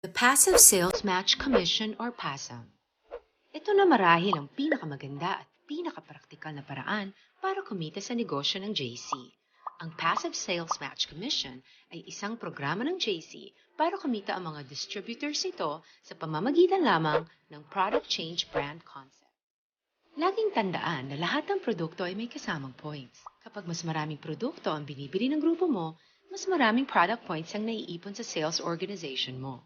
The Passive Sales Match Commission or PASM. Ito na marahil ang pinakamaganda at pinakapraktikal na paraan para kumita sa negosyo ng JC. Ang Passive Sales Match Commission ay isang programa ng JC para kumita ang mga distributors ito sa pamamagitan lamang ng Product Change Brand Concept. Laging tandaan na lahat ng produkto ay may kasamang points. Kapag mas maraming produkto ang binibili ng grupo mo, mas maraming product points ang naiipon sa sales organization mo.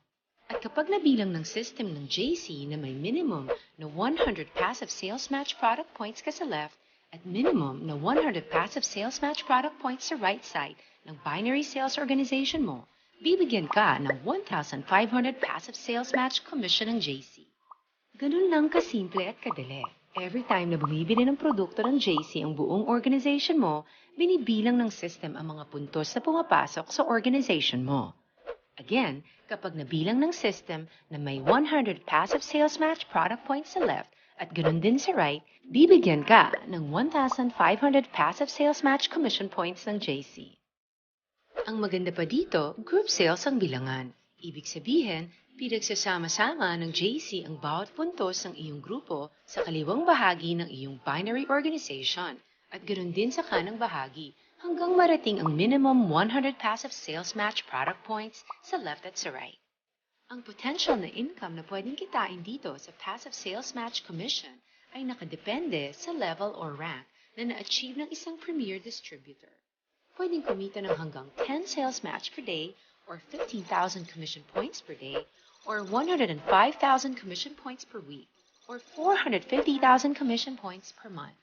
At kapag nabilang ng system ng JC na may minimum na 100 passive sales match product points ka sa left at minimum na 100 passive sales match product points sa right side ng binary sales organization mo, bibigyan ka ng 1,500 passive sales match commission ng JC. Ganun lang kasimple at kadali. Every time na bumibili ng produkto ng JC ang buong organization mo, binibilang ng system ang mga puntos na pumapasok sa organization mo. Again, kapag nabilang ng system na may 100 passive sales match product points sa left at ganun din sa right, bibigyan ka ng 1,500 passive sales match commission points ng JC. Ang maganda pa dito, group sales ang bilangan. Ibig sabihin, pinagsasama-sama ng JC ang bawat puntos ng iyong grupo sa kaliwang bahagi ng iyong binary organization at ganoon din sa kanang bahagi hanggang marating ang minimum 100 passive sales match product points sa left at sa right. Ang potential na income na pwedeng kitain dito sa passive sales match commission ay nakadepende sa level or rank na na-achieve ng isang premier distributor. Pwedeng kumita ng hanggang 10 sales match per day or 15,000 commission points per day or 105,000 commission points per week, or 450,000 commission points per month.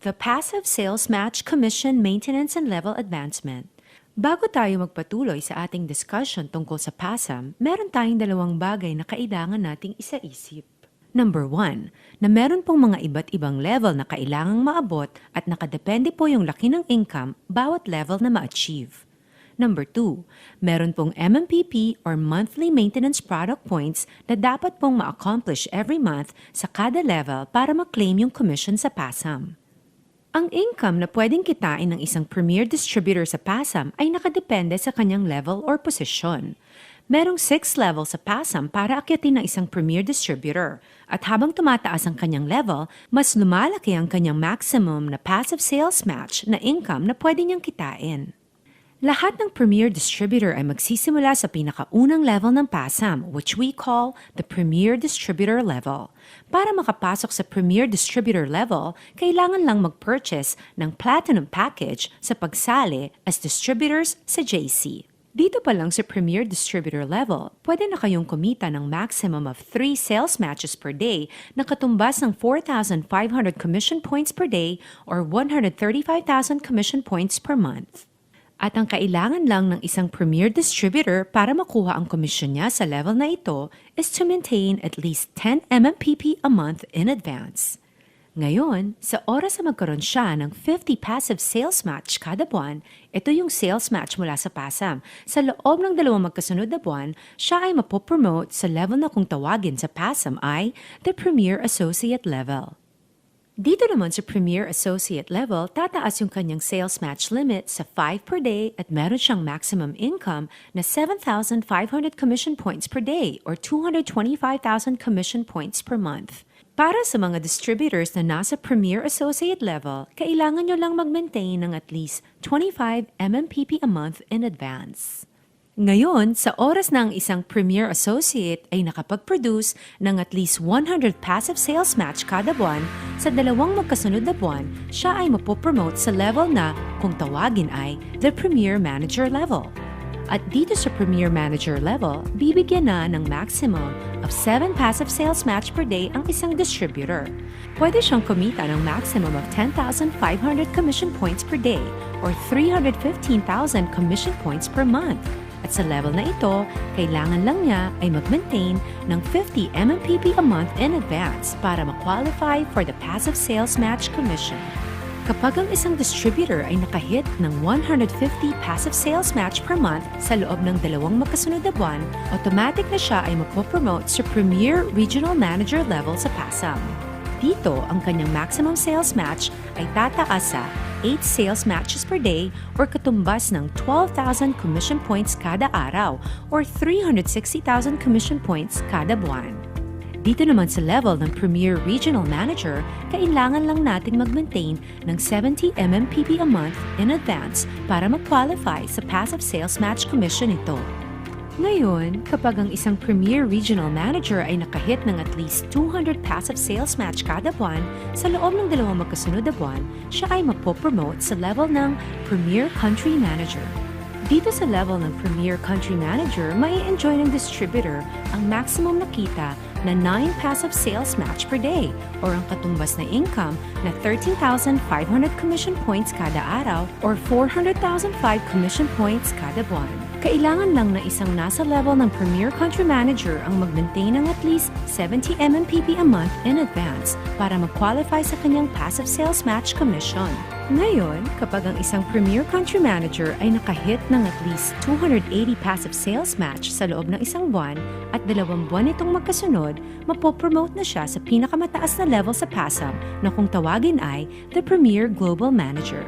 The Passive Sales Match Commission Maintenance and Level Advancement. Bago tayo magpatuloy sa ating discussion tungkol sa PASM, meron tayong dalawang bagay na kailangan nating isaisip. Number 1, na meron pong mga iba't ibang level na kailangang maabot at nakadepende po yung laki ng income bawat level na ma-achieve. Number 2, meron pong MMPP or Monthly Maintenance Product Points na dapat pong ma-accomplish every month sa kada level para ma-claim yung commission sa PASM. Ang income na pwedeng kitain ng isang premier distributor sa PASM ay nakadepende sa kanyang level or posisyon. Merong 6 levels sa PASM para akyatin ng isang premier distributor at habang tumataas ang kanyang level, mas lumalaki ang kanyang maximum na passive sales match na income na pwede niyang kitain. Lahat ng premier distributor ay magsisimula sa pinakaunang level ng PASM, which we call the premier distributor level. Para makapasok sa premier distributor level, kailangan lang mag-purchase ng platinum package sa pagsali as distributors sa JC. Dito pa lang sa premier distributor level, pwede na kayong kumita ng maximum of 3 sales matches per day na katumbas ng 4,500 commission points per day or 135,000 commission points per month. At ang kailangan lang ng isang premier distributor para makuha ang komisyon niya sa level na ito is to maintain at least 10 MMPP a month in advance. Ngayon, sa oras na magkaroon siya ng 50 passive sales match kada buwan, ito yung sales match mula sa PASM. Sa loob ng 2 magkasunod na buwan, siya ay mapopromote sa level na kung tawagin sa PASM ay the Premier Associate level. Dito naman sa Premier Associate level, tataas yung kanyang sales match limit sa 5 per day at meron siyang maximum income na 7,500 commission points per day or 225,000 commission points per month. Para sa mga distributors na nasa Premier Associate level, kailangan nyo lang mag-maintain ng at least 25 MMPP a month in advance. Ngayon, sa oras na ang isang Premier Associate ay nakapag-produce ng at least 100 passive sales match kada buwan, sa 2 magkasunod na buwan, siya ay mapopromote sa level na, kung tawagin ay, the Premier Manager level. At dito sa Premier Manager level, bibigyan na ng maximum of 7 passive sales match per day ang isang distributor. Pwede siyang kumita ng maximum of 10,500 commission points per day or 315,000 commission points per month. At sa level na ito, kailangan lang niya ay mag-maintain ng 50 MMPP a month in advance para ma-qualify for the passive sales match commission. Kapag ang isang distributor ay nakahit ng 150 passive sales match per month sa loob ng 2 magkasunod na buwan, automatic na siya ay mapopromote sa Premier Regional Manager level sa PASM. Dito, ang kanyang maximum sales match ay tataas sa 8 sales matches per day or katumbas ng 12,000 commission points kada araw or 360,000 commission points kada buwan. Dito naman sa level ng Premier Regional Manager, kailangan lang nating mag-maintain ng 70 MMPP a month in advance para mag-qualify sa Passive Sales Match Commission ito. Ngayon, kapag ang isang Premier Regional Manager ay nakahit ng at least 200 passive sales match kada buwan, sa loob ng dalawang magkasunod na buwan, siya ay mapopromote sa level ng Premier Country Manager. Dito sa level ng Premier Country Manager, mai-enjoy ng distributor ang maximum na kita na 9 passive sales match per day or ang katumbas na income na 13,500 commission points kada araw or 400,005 commission points kada buwan. Kailangan lang na isang nasa level ng Premier Country Manager ang mag-maintain ng at least 70 MMPP a month in advance para mag-qualify sa kanyang passive sales match commission. Ngayon, kapag ang isang Premier Country Manager ay nakahit ng at least 280 passive sales match sa loob ng isang buwan at 2 buwan itong magkasunod, mapopromote na siya sa pinakamataas na level sa PASM na kung tawagin ay the Premier Global Manager.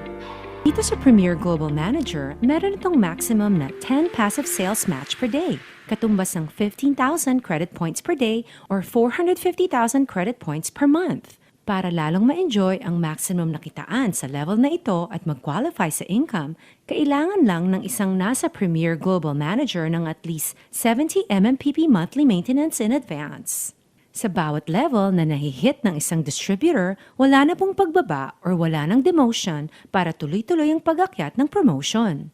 Dito sa Premier Global Manager, meron itong maximum na 10 passive sales match per day, katumbas ng 15,000 credit points per day or 450,000 credit points per month. Para lalong ma-enjoy ang maximum na kitaan sa level na ito at mag-qualify sa income, kailangan lang ng isang nasa Premier Global Manager ng at least 70 MMPP monthly maintenance in advance. Sa bawat level na nahihit ng isang distributor, wala na pong pagbaba or wala ng demotion para tuloy-tuloy ang pag-akyat ng promotion.